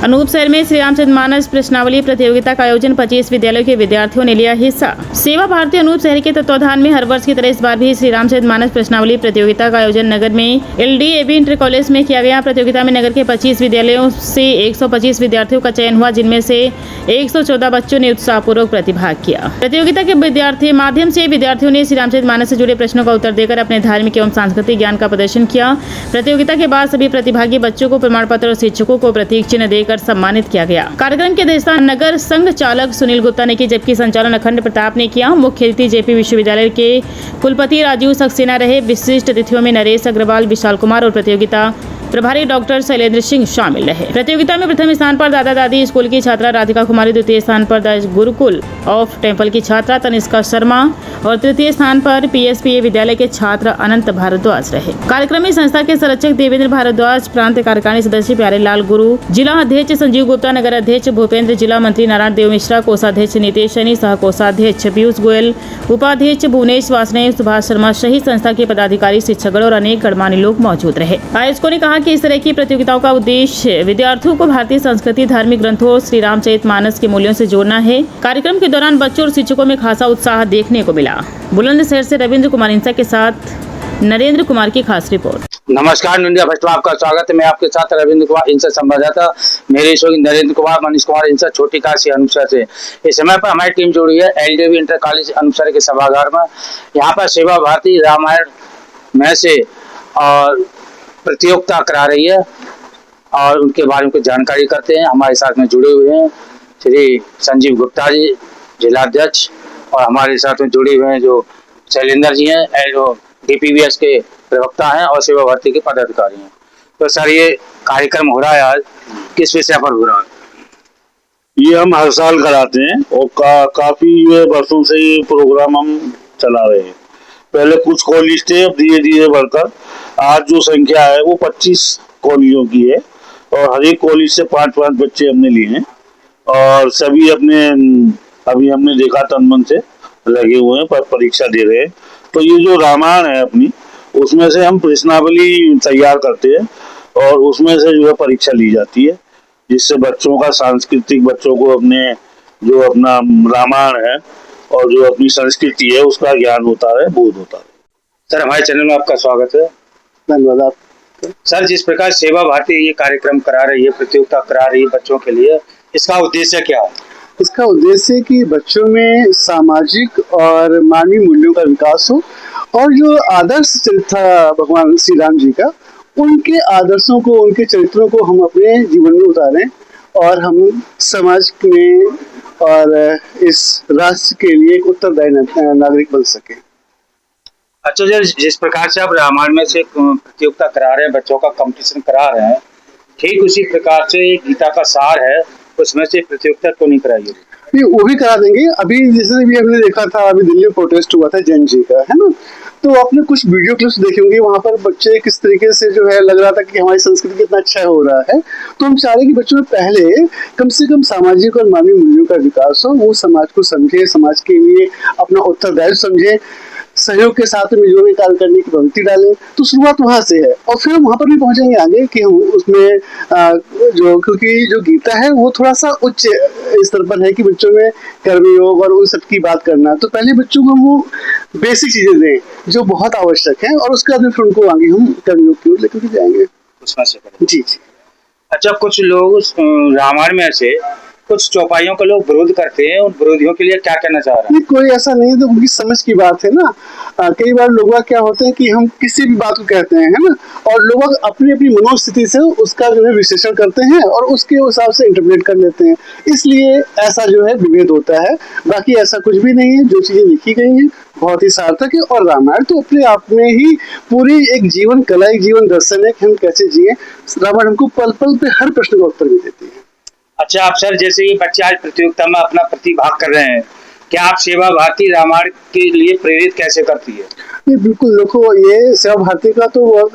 अनूप शहर में श्री रामचंद्र मानस प्रश्नावली प्रतियोगिता का आयोजन 25 विद्यालयों के विद्यार्थियों ने लिया हिस्सा। सेवा भारती अनूप शहर के तत्वाधान में हर वर्ष की तरह इस बार भी श्री रामचंद्र मानस प्रश्नावली प्रतियोगिता का आयोजन नगर में LDAB इंटर कॉलेज में किया गया। प्रतियोगिता में नगर के 25 विद्यालयों से 125 विद्यार्थियों का चयन हुआ, जिनमें से 114 बच्चों ने उत्साहपूर्वक प्रतिभाग किया। प्रतियोगिता के माध्यम से विद्यार्थियों ने श्री रामचंद्र मानस से जुड़े प्रश्नों का उत्तर देकर अपने धार्मिक एवं सांस्कृतिक ज्ञान का प्रदर्शन किया। प्रतियोगिता के बाद सभी प्रतिभागी बच्चों को प्रमाण पत्र और शिक्षकों को प्रतीक चिन्ह देकर सम्मानित किया गया। कार्यक्रम की अध्यक्षता नगर संघ चालक सुनील गुप्ता ने की, जबकि संचालन अखंड प्रताप ने किया। मुख्य अतिथि JP विश्वविद्यालय के कुलपति राजीव सक्सेना रहे। विशिष्ट अतिथियों में नरेश अग्रवाल, विशाल कुमार और प्रतियोगिता प्रभारी डॉक्टर शैलेंद्र सिंह शामिल रहे। प्रतियोगिता में प्रथम स्थान पर दादा दादी स्कूल की छात्रा राधिका कुमारी, द्वितीय स्थान पर द गुरुकुल ऑफ टेम्पल की छात्रा तनिष्का शर्मा और तृतीय स्थान पर PSPA विद्यालय के छात्र अनंत भारद्वाज रहे। कार्यक्रम में संस्था के संरक्षक देवेंद्र भारद्वाज, प्रांत कार्यकारिणी सदस्य प्यारेलाल गुरु, जिला अध्यक्ष संजीव गुप्ता, नगर अध्यक्ष भूपेंद्र, जिला मंत्री नारायण देव मिश्रा, कोषाध्यक्ष नीतेश सैनी, सह कोषाध्यक्ष पीयूष गोयल, उपाध्यक्ष भुवनेश वासने, सुभाष शर्मा सहित संस्था के पदाधिकारी, शिक्षकगण और अनेक गणमान्य लोग मौजूद रहे। आयोजकों ने कहा कि इस तरह की प्रतियोगिताओं का उद्देश्य विद्यार्थियों को भारतीय संस्कृति, धार्मिक ग्रंथों और श्री रामचरित मानस के मूल्यों से जोड़ना है। कार्यक्रम के दौरान बच्चों और शिक्षकों में खासा उत्साह देखने को मिला। बुलंदशहर से रविंद्र कुमार इंसा के साथ नरेंद्र कुमार की खास रिपोर्ट। नमस्कार, इंडिया फर्स्ट में आपका स्वागत है। मैं आपके साथ रविंद्र कुमार इंसा संवाददाता। मेरे सहयोगी नरेंद्र कुमार, मनीष कुमार इंसा, छोटी काशी अनुसार से। इस समय पर हमारी टीम जुड़ी है LDAB इंटर कॉलेज अनुसार के सभागार में। यहाँ पर सेवा भारती रामायण में से और प्रतियोगिता करा रही है और उनके बारे में कुछ जानकारी करते हैं। हमारे साथ में जुड़े हुए हैं श्री संजीव गुप्ता जी, जिलाध्यक्ष, और हमारे साथ में जुड़े हुए हैं जो शैलेंद्र जी हैं, जो DPVS के प्रवक्ता हैं और सेवा भारती के पदाधिकारी हैं। तो सर, ये कार्यक्रम हो रहा है आज किस विषय पर हो रहा है? ये हम हर साल कराते हैं और काफी वर्षों से ये प्रोग्राम हम चला रहे हैं। पहले कुछ कॉलेज थे, अब धीरे धीरे बढ़कर आज जो संख्या है वो 25 कॉलेजों की है और हर एक कॉलेज से 5-5 बच्चे हमने लिए हैं और सभी अभी हमने देखा तन मन से लगे हुए हैं, पर परीक्षा दे रहे हैं। तो ये जो रामायण है अपनी, उसमें से हम प्रश्नावली तैयार करते हैं और उसमें से जो है परीक्षा ली जाती है, जिससे बच्चों का सांस्कृतिक, बच्चों को अपने जो अपना रामायण है और जो अपनी संस्कृति है उसका ज्ञान होता है, बोध होता है। सर, हमारे चैनल में आपका स्वागत है। धन्यवाद आपका। सर, जिस प्रकार सेवा भारती ये कार्यक्रम करा रही है, प्रतियोगिता करा रही है बच्चों के लिए, इसका उद्देश्य क्या है? इसका उद्देश्य कि बच्चों में सामाजिक और मानवीय मूल्यों का विकास हो और जो आदर्श चरित्र था भगवान श्री राम जी का, उनके आदर्शों को, उनके चरित्रों को हम अपने जीवन में उतारें और हम समाज में और इस राष्ट्र के लिए एक उत्तरदायी नागरिक बन सके। अच्छा सर, जिस प्रकार से आप रामायण में से प्रतियोगिता करा रहे हैं, बच्चों का कंपटीशन करा रहे हैं, ठीक उसी प्रकार से गीता का सार है, उसमें से प्रतियोगिता क्यों नहीं कराई? नहीं, वो भी करा देंगे। अभी जैसे भी हमने देखा था, अभी दिल्ली में प्रोटेस्ट हुआ था जैन जी का, है ना, तो आपने कुछ वीडियो क्लिप्स देखे होंगे। वहाँ पर बच्चे किस तरीके से जो है लग रहा था कि हमारी संस्कृति कितना अच्छा हो रहा है। तो हम चाह रहे कि बच्चों में पहले कम से कम सामाजिक और मानवीय मूल्यों का विकास हो, वो समाज को समझे, समाज के लिए अपना उत्तरदायित्व समझे, सहयोग के साथ मिलजुल के कार्य करने की प्रवृत्ति डालें। तो शुरुआत वहां से है और फिर हम वहां पर भी पहुंचेंगे आगे कि हम उसमें क्योंकि जो गीता है वो थोड़ा सा उच्च स्तर पर है कि बच्चों में कर्मयोग और उन सब की बात करना। तो पहले बच्चों को वो बेसिक चीजें दें जो बहुत आवश्यक है और उसके बाद फिर उनको आगे हम कर्मयोग की ओर लेकर के जाएंगे। उसमें से जी। अच्छा, कुछ लोग रामायण में से कुछ चौपाइयों को लोग विरोध करते हैं, उन विरोधियों के लिए क्या कहना चाह रहे हैं? कोई ऐसा नहीं है, तो उनकी समझ की बात है ना। कई बार लोग क्या होते हैं कि हम किसी भी बात को कहते हैं, है ना, और लोग अपनी अपनी मनोस्थिति से उसका जो है विश्लेषण करते हैं और उसके हिसाब से इंटरप्रेट कर लेते हैं, इसलिए ऐसा जो है विभेद होता है। बाकी ऐसा कुछ भी नहीं है। जो चीजें लिखी गई हैं बहुत ही सार्थक है और रामायण तो अपने आप में ही पूरी एक जीवन कला, एक जीवन दर्शन है कि हम कैसे जिए। रामायण हमको पल पल पे हर प्रश्न का उत्तर भी देती है। अच्छा, आप सर, जैसे ये बच्चे आज प्रतियोगिता में अपना प्रतिभाग कर रहे हैं, क्या आप सेवा भारती रामायण के लिए प्रेरित कैसे करती है? नहीं, बिल्कुल। देखो, ये सेवा भारती का तो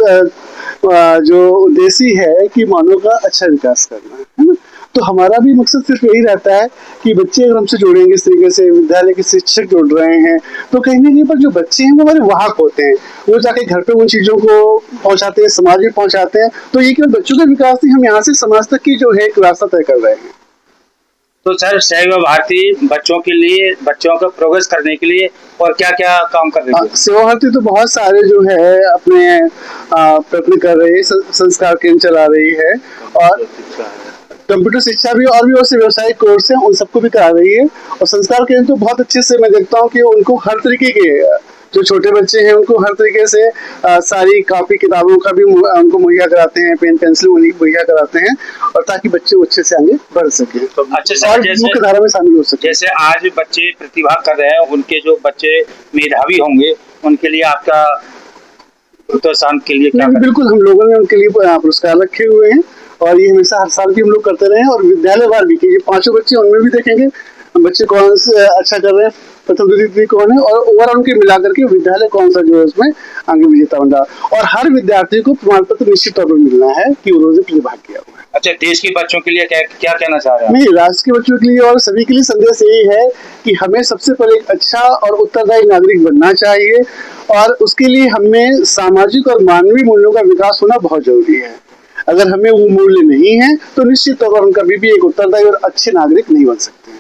जो उद्देश्य है कि मानव का अच्छा विकास करना है ना। तो हमारा भी मकसद सिर्फ यही रहता है कि बच्चे अगर हमसे जुड़ेंगे इस तरीके से, विद्यालय के शिक्षक जुड़ रहे हैं, तो कहीं ना कहीं पर जो बच्चे हैं वो हमारे वाहक होते हैं, वो जाके घर पे उन चीज़ों को पहुंचाते हैं, समाज में पहुंचाते हैं। तो ये केवल बच्चों का विकास नहीं, हम यहाँ से समाज तक की जो है एक रास्ता तय कर रहे हैं। तो सर सेवा भारती बच्चों के लिए, बच्चों का प्रोग्रेस करने के लिए और क्या क्या काम कर रही है? सेवा भारती तो बहुत सारे जो है अपने प्रयत्न कर रही है, संस्कार केंद्र चला रही है, और कंप्यूटर शिक्षा भी, और भी बहुत से व्यवसायिक कोर्स हैं, उन सबको भी करा रही है। और संस्कार केंद्र तो बहुत अच्छे से मैं देखता हूँ कि उनको हर तरीके के जो छोटे बच्चे हैं उनको हर तरीके से सारी कॉपी किताबों का भी उनको मुहैया कराते हैं, पेन पेंसिल मुहैया कराते हैं, और ताकि बच्चे अच्छे से आगे बढ़ सके तो अच्छे से और मुख्य धारा में शामिल हो सके। जैसे आज बच्चे प्रतिभा कर रहे हैं, उनके जो बच्चे मेधावी होंगे उनके लिए आपका प्रोत्साहन के लिए क्या? बिल्कुल, हम लोगों ने उनके लिए पुरस्कार रखे हुए हैं, और ये हमेशा हर साल भी हम लोग करते रहे हैं। और विद्यालय वार भी कि ये 5 बच्चे, उनमें भी देखेंगे बच्चे कौन से अच्छा कर रहे हैं, प्रथम द्वितीय कौन है, और ओवरऑल उनके मिलाकर के विद्यालय कौन सा जो है उसमें आगे विजेता बन रहा। और हर विद्यार्थी को प्रमाण पत्र निश्चित तौर पर मिलना है कि उन्होंने प्रतिभाग किया हुआ है। अच्छा, देश के बच्चों के लिए क्या कहना चाह रहे हैं? नहीं, राष्ट्र के बच्चों के लिए और सभी के लिए संदेश यही है कि हमें सबसे पहले एक अच्छा और उत्तरदायी नागरिक बनना चाहिए, और उसके लिए हमें सामाजिक और मानवीय मूल्यों का विकास होना बहुत जरूरी है। अगर हमें वो मूल्य नहीं है तो निश्चित तौर पर हम कभी भी एक उत्तरदायी और अच्छे नागरिक नहीं बन सकते।